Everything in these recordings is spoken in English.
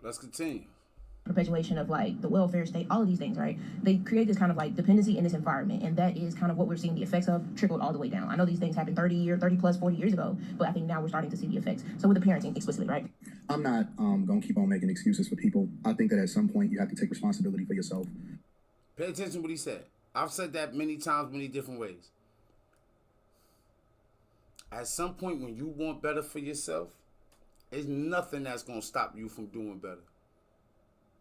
Let's continue. Perpetuation of like the welfare state, all of these things, right? They create this kind of like dependency in this environment, and that is kind of what we're seeing the effects of trickled all the way down. I know these things happened 30 plus 40 years ago, but I think now we're starting to see the effects. So with the parenting explicitly, right? I'm not going to keep on making excuses for people. I think that at some point you have to take responsibility for yourself. Pay attention to what he said. I've said that many times, many different ways. At some point when you want better for yourself, there's nothing that's going to stop you from doing better.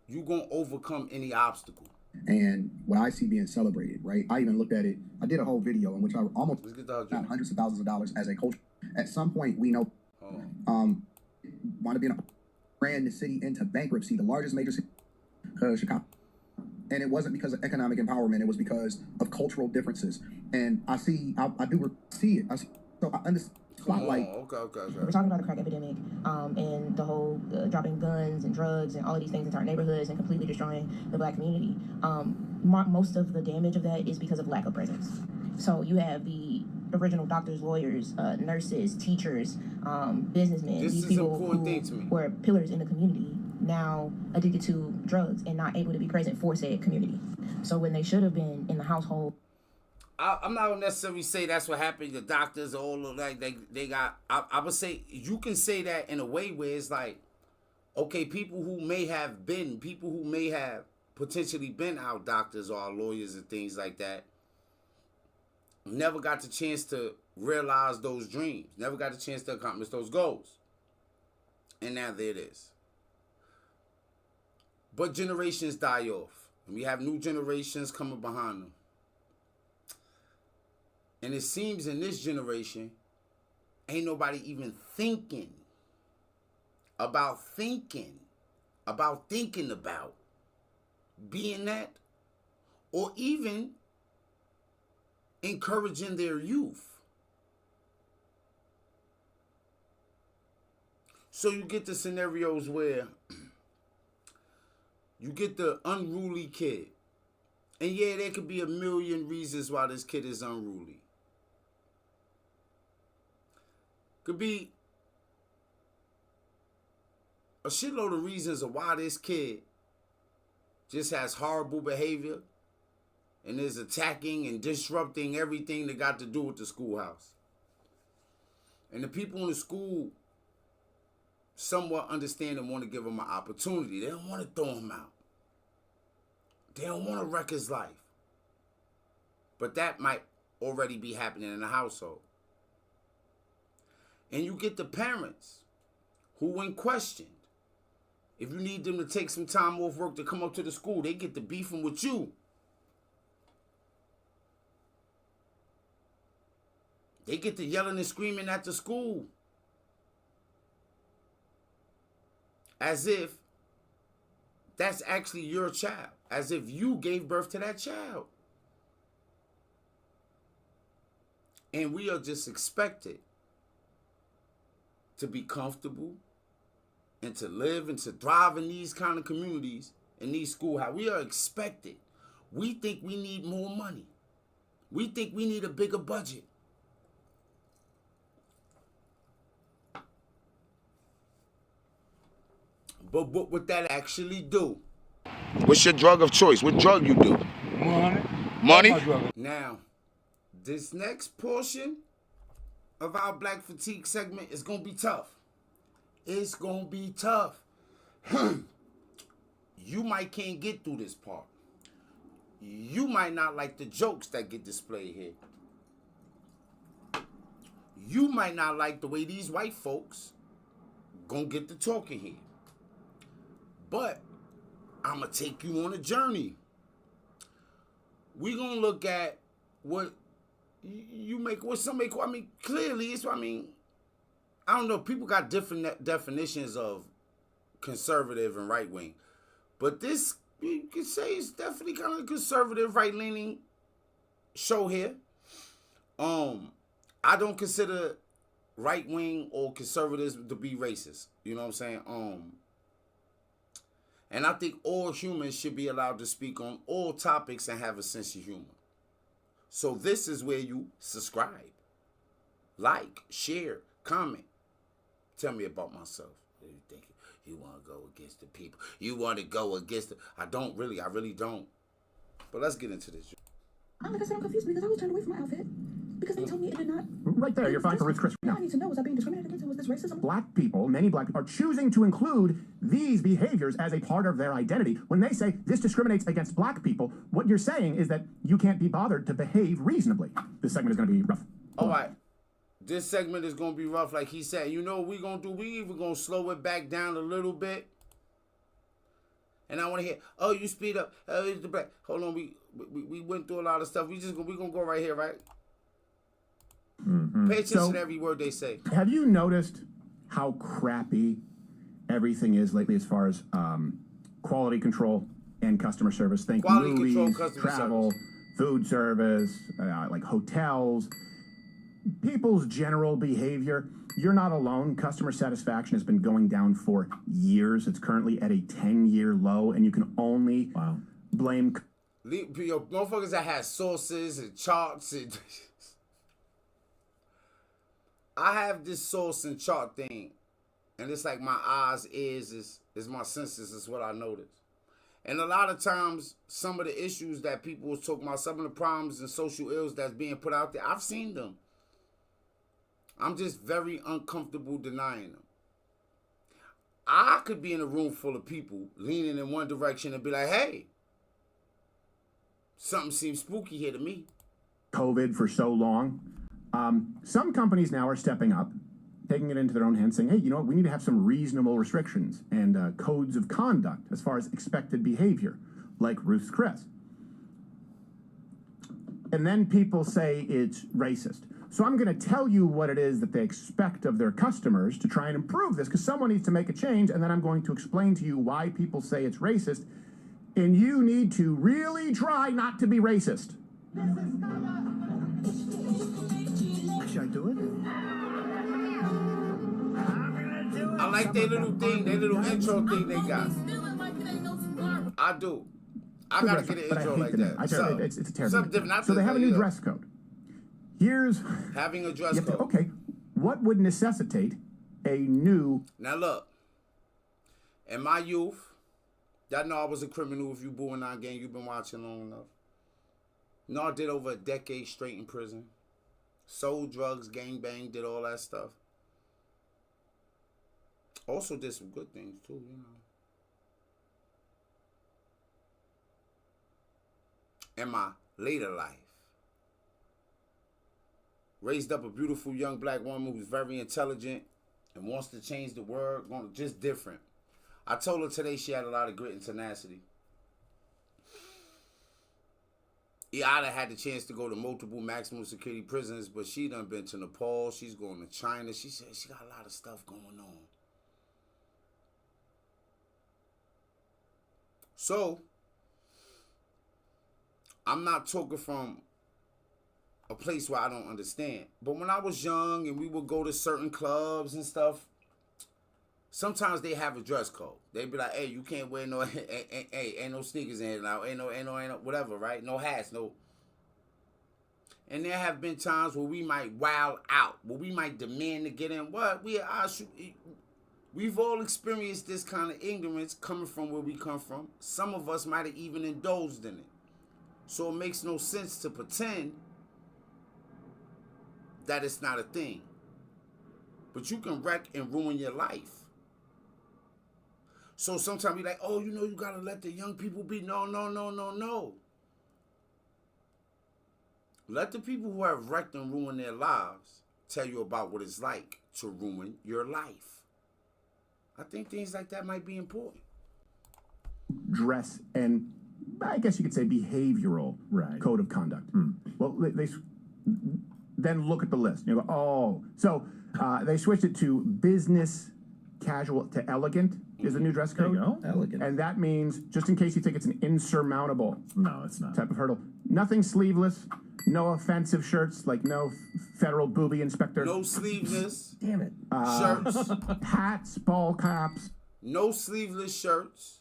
You're going to overcome any obstacle. And what I see being celebrated, right? I even looked at it. I did a whole video in which I almost got hundreds of thousands of dollars as a coach. At some point, we know want to be in a ran the city into bankruptcy, the largest major city, Chicago. And it wasn't because of economic empowerment. It was because of cultural differences. And I do see it. So I understand. Okay. We're talking about the crack epidemic and the whole dropping guns and drugs and all of these things into our neighborhoods and completely destroying the Black community. Most of the damage of that is because of lack of presence. So you have the original doctors, lawyers, nurses, teachers, businessmen. These people who were pillars in the community now addicted to drugs and not able to be present for said community. So when they should have been in the household. I'm not gonna necessarily say that's what happened. The doctors, all of that, they got. I would say you can say that in a way where it's like, okay, people who may have potentially been our doctors or our lawyers and things like that, never got the chance to realize those dreams, never got the chance to accomplish those goals, and now there it is. But generations die off, and we have new generations coming behind them. And it seems in this generation, ain't nobody even thinking about being that, or even encouraging their youth. So you get the scenarios where you get the unruly kid. And yeah, there could be a million reasons why this kid is unruly. Could be a shitload of reasons of why this kid just has horrible behavior and is attacking and disrupting everything that got to do with the schoolhouse. And the people in the school somewhat understand and want to give him an opportunity. They don't want to throw him out. They don't want to wreck his life. But that might already be happening in the household. And you get the parents who, when questioned, if you need them to take some time off work to come up to the school, they get to beefing with you. They get to yelling and screaming at the school. As if that's actually your child. As if you gave birth to that child. And we are just expected to be comfortable and to live and to thrive in these kind of communities, in these schoolhouses. We are expected. We think we need more money. We think we need a bigger budget. But what would that actually do? What's your drug of choice? What drug you do? Money? Now, this next portion of our Black Fatigue segment is going to be tough. It's going to be tough. You might can't get through this part. You might not like the jokes that get displayed here. You might not like the way these white folks gonna get to talking here. But I'm gonna take you on a journey. We gonna look at what you make, what somebody call, clearly it's, I don't know, people got different definitions of conservative and right wing. But this, you could say it's definitely kind of a conservative, right-leaning show here. I don't consider right-wing or conservatives to be racist. You know what I'm saying? And I think all humans should be allowed to speak on all topics and have a sense of humor. So this is where you subscribe, like, share, comment. Tell me about myself. You think you want to go against the people? You want to go against the... I really don't. But let's get into this. Like I said, I'm confused because I was turned away from my outfit because they told me it did not. Right there, you're fine for Ruth Chris. All I need to know, was I being discriminated against? Was this racism? Black people, many black people, are choosing to include these behaviors as a part of their identity. When they say this discriminates against black people, what you're saying is that you can't be bothered to behave reasonably. This segment is going to be rough. All right. This segment is going to be rough, like he said. You know what we're going to do? We even going to slow it back down a little bit. And I want to hear, oh, you speed up. It's the black. Hold on, we went through a lot of stuff. We gonna go right here, right? Mm-hmm. Pay attention to every word they say. Have you noticed how crappy everything is lately as far as quality control and customer service? Think quality movies, control, customer travel, service. Food service, like hotels. People's general behavior. You're not alone. Customer satisfaction has been going down for years. It's currently at a 10-year low, and you can only blame... Yo, motherfuckers that has sources and charts and... I have this source and chart thing, and it's like my eyes, ears, is my senses, is what I notice. And a lot of times, some of the issues that people was talking about, some of the problems and social ills that's being put out there, I've seen them. I'm just very uncomfortable denying them. I could be in a room full of people leaning in one direction and be like, hey, something seems spooky here to me. COVID for so long. Some companies now are stepping up, taking it into their own hands, saying, hey, you know what, we need to have some reasonable restrictions and codes of conduct as far as expected behavior, like Ruth's Chris. And then people say it's racist. So I'm going to tell you what it is that they expect of their customers to try and improve this, because someone needs to make a change, and then I'm going to explain to you why people say it's racist, and you need to really try not to be racist. Should I do it? I like their little thing, their little intro thing they got. I do. I gotta get an intro like that. It's a terrible. Something different. So they have a new dress code. Here's having a dress code. Okay, what would necessitate a new... Now look, in my youth, y'all know I was a criminal. If you booing our gang, you've been watching long enough. You know I did over a decade straight in prison. Sold drugs, gangbang, did all that stuff. Also did some good things too, you know. In my later life, raised up a beautiful young black woman who's very intelligent and wants to change the world, just different. I told her today she had a lot of grit and tenacity. Yeah, I'd have had the chance to go to multiple maximum security prisons, but she done been to Nepal. She's going to China. She said she got a lot of stuff going on. So, I'm not talking from a place where I don't understand. But when I was young and we would go to certain clubs and stuff, sometimes they have a dress code. They'd be like, hey, you can't wear no, ain't no sneakers in here now. Ain't no, whatever, right? No hats, no. And there have been times where we might wild out, where we might demand to get in. What? We've all experienced this kind of ignorance coming from where we come from. Some of us might have even indulged in it. So it makes no sense to pretend that it's not a thing. But you can wreck and ruin your life. So sometimes you're like, oh, you know, you got to let the young people be. No. Let the people who have wrecked and ruined their lives tell you about what it's like to ruin your life. I think things like that might be important. Dress and, I guess you could say, behavioral code of conduct. Well, they then look at the list. You go, oh. So they switched it to business casual to elegant is the new dress code. There you go. Elegant. And that means, just in case you think it's an insurmountable type of hurdle, nothing sleeveless, no offensive shirts, like no federal booby inspector. No sleeveless. Damn it. Shirts. Hats, ball caps. No sleeveless shirts.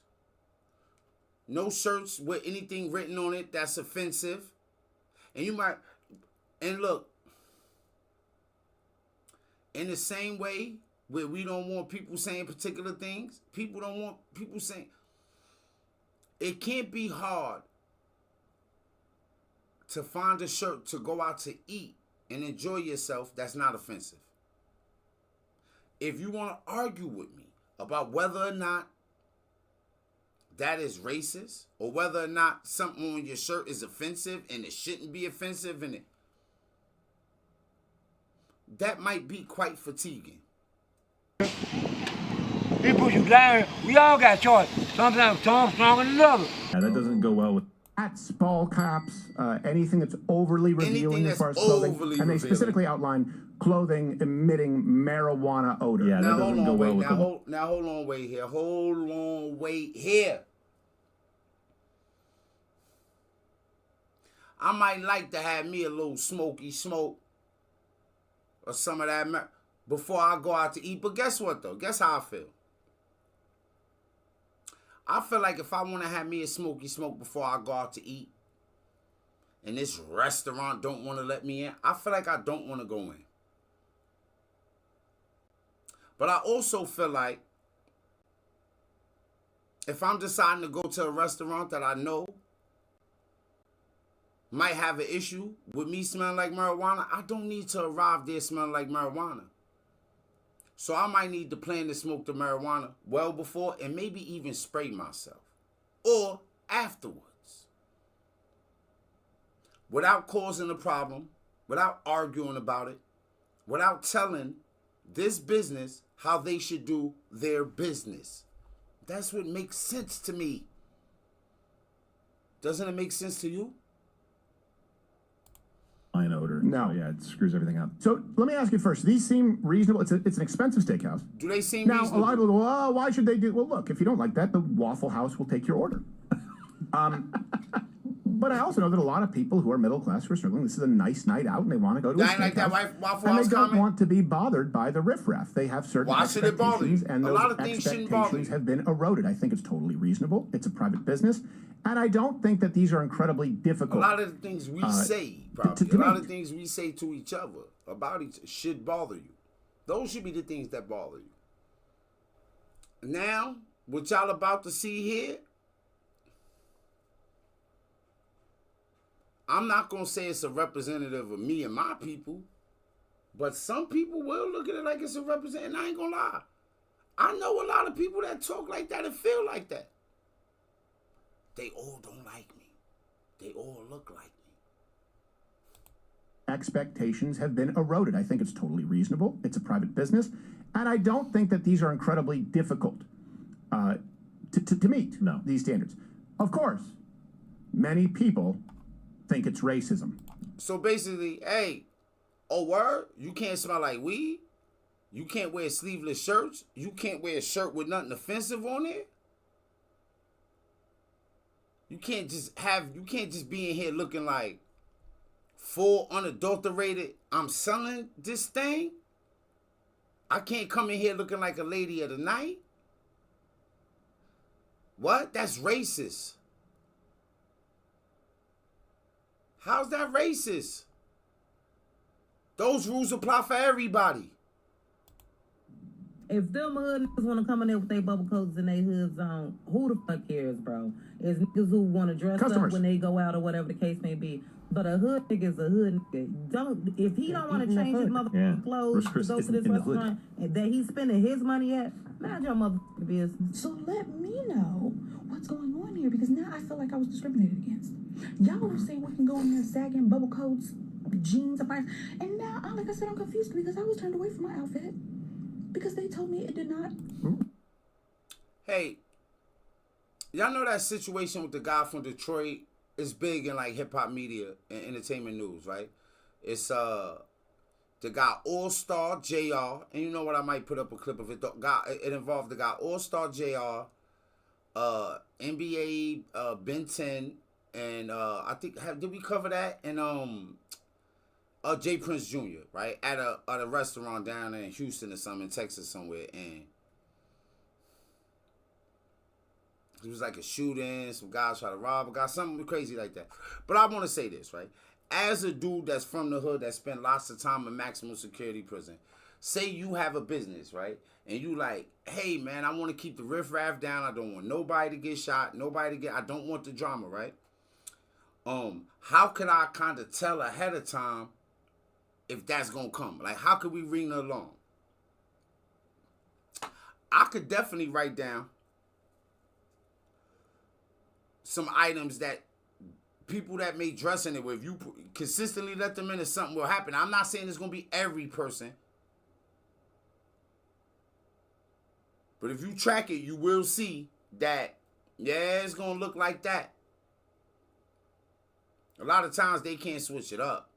No shirts with anything written on it that's offensive. And you might, and look, in the same way where we don't want people saying particular things. People don't want people saying. It can't be hard to find a shirt to go out to eat and enjoy yourself that's not offensive. If you want to argue with me about whether or not that is racist or whether or not something on your shirt is offensive and it shouldn't be offensive, and that might be quite fatiguing. People you learn, we all got choice. Sometimes some stronger than others. Yeah, that doesn't go well with hats, ball caps, anything that's overly revealing as far as clothing. And they specifically outline clothing emitting marijuana odor. Yeah, that doesn't go well with now hold on, wait here. Hold on, wait here. I might like to have me a little smoky smoke or some of that before I go out to eat. But guess what, though? Guess how I feel? I feel like if I want to have me a smoky smoke before I go out to eat, and this restaurant don't want to let me in, I feel like I don't want to go in. But I also feel like if I'm deciding to go to a restaurant that I know might have an issue with me smelling like marijuana, I don't need to arrive there smelling like marijuana. So I might need to plan to smoke the marijuana well before and maybe even spray myself. Or afterwards. Without causing a problem, without arguing about it, without telling this business how they should do their business. That's what makes sense to me. Doesn't it make sense to you? line odor. No. So, yeah, it screws everything up. So let me ask you first. These seem reasonable. It's an expensive steakhouse. Do they seem now, reasonable? A lot of people go, oh, why should they do? Well, look, if you don't like that, the Waffle House will take your order. But I also know that a lot of people who are middle class who are struggling, this is a nice night out and they want to go to a steakhouse. Like that Waffle and House they don't comment? want to be bothered by the riffraff. They have certain Why should it bother you? expectations, and A those lot of things shouldn't bother you. expectations have been eroded. I think it's totally reasonable. It's a private business. And I don't think that these are incredibly difficult. A lot of the things we say, probably, a lot of things we say to each other about each should bother you. Those should be the things that bother you. Now, what y'all about to see here, I'm not going to say it's a representative of me and my people, but some people will look at it like it's a representative, and I ain't going to lie. I know a lot of people that talk like that and feel like that. They all don't like me. They all look like me. Expectations have been eroded. I think it's totally reasonable. It's a private business. And I don't think that these are incredibly difficult to meet these standards. Of course, many people think it's racism. So basically, hey, oh word, you can't smell like weed? You can't wear sleeveless shirts? You can't wear a shirt with nothing offensive on it? You can't just be in here looking like full unadulterated, I'm selling this thing? I can't come in here looking like a lady of the night? What? That's racist. How's that racist? Those rules apply for everybody. If them hood niggas want to come in there with their bubble coats and their hoods on, who the fuck cares, bro? It's niggas who want to dress up when they go out or whatever the case may be. But a hood nigga is a hood nigga. If he don't want to change his motherfucking clothes to go to this restaurant that he's spending his money at, mind your motherfucking business. So let me know what's going on here, because now I feel like I was discriminated against. Y'all were saying we can go in there sagging bubble coats, jeans, and now, like I said, I'm confused because I was turned away from my outfit because they told me it did not. Hey, y'all know that situation with the guy from Detroit is big in like hip hop media and entertainment news, right? It's the guy All-Star JR, and you know what? I might put up a clip of it. It involved the guy All-Star JR, NBA Ben 10, and I think did we cover that? And Jay Prince Jr., right? At a restaurant down in Houston or something, in Texas somewhere, and it was like a shooting, some guys try to rob a guy, something crazy like that. But I want to say this, right? As a dude that's from the hood that spent lots of time in maximum security prison, say you have a business, right? And you like, hey man, I want to keep the riffraff down. I don't want nobody to get shot, I don't want the drama, right? How could I kind of tell ahead of time if that's gonna come? Like, how could we ring the alarm? I could definitely write down some items that people that may dress in it with, you consistently let them in and something will happen. I'm not saying it's gonna be every person, but if you track it, you will see that, yeah, it's gonna look like that. A lot of times they can't switch it up.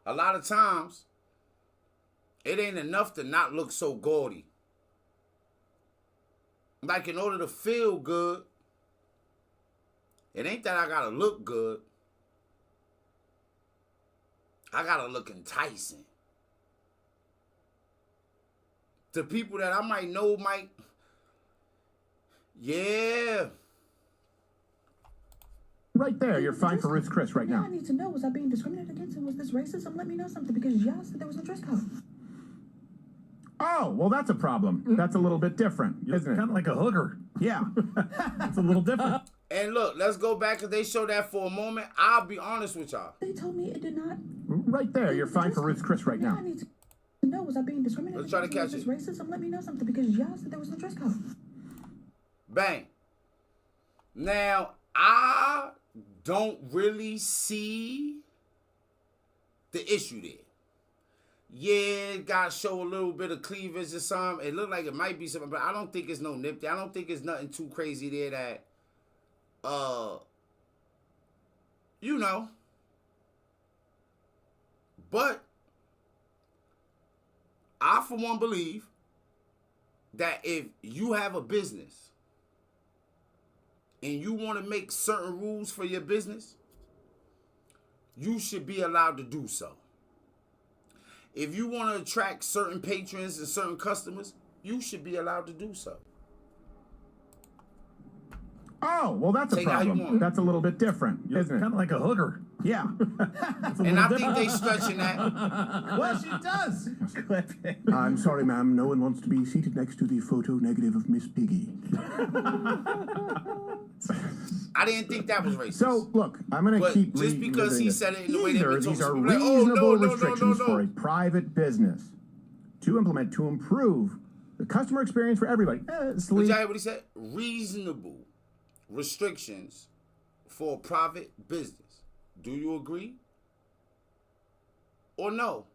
A lot of times it ain't enough to not look so gaudy. Like, in order to feel good, it ain't that I gotta look good. I gotta look enticing. To people that I might know yeah. Right there, you're fine for Ruth's Chris right now. I need to know, was I being discriminated against and was this racism? Let me know something, because y'all said there was no dress code. Oh, well, that's a problem. That's a little bit different, isn't it? Kind of like a hooker. Yeah. It's a little different. And look, let's go back, because they showed that for a moment. I'll be honest with y'all. They told me it did not. Right there, you're fine for Ruth's Chris right now. I need to know, was I being discriminated Let's try to against? catch Was this racism? Let me know something, because y'all said there was no dress code. Bang. Now, I don't really see the issue there. Yeah, it got to show a little bit of cleavage or something. It looked like it might be something, but I don't think it's no nip there. I don't think it's nothing too crazy there that, you know. But I, for one, believe that if you have a business and you want to make certain rules for your business, you should be allowed to do so. If you want to attract certain patrons and certain customers, you should be allowed to do so. Oh, well, that's a problem. That's a little bit different, isn't it? Kind of like a hooker. Yeah. And I think they stretching that. Well, she does. I'm sorry, ma'am. No one wants to be seated next to the photo negative of Miss Piggy. I didn't think that was racist. So, look, I'm going to keep just because he said it in the way that we told these are people, like, reasonable restrictions for a private business to implement to improve the customer experience for everybody. Did you hear what he said? Reasonable restrictions for a private business. Do you agree? Or no?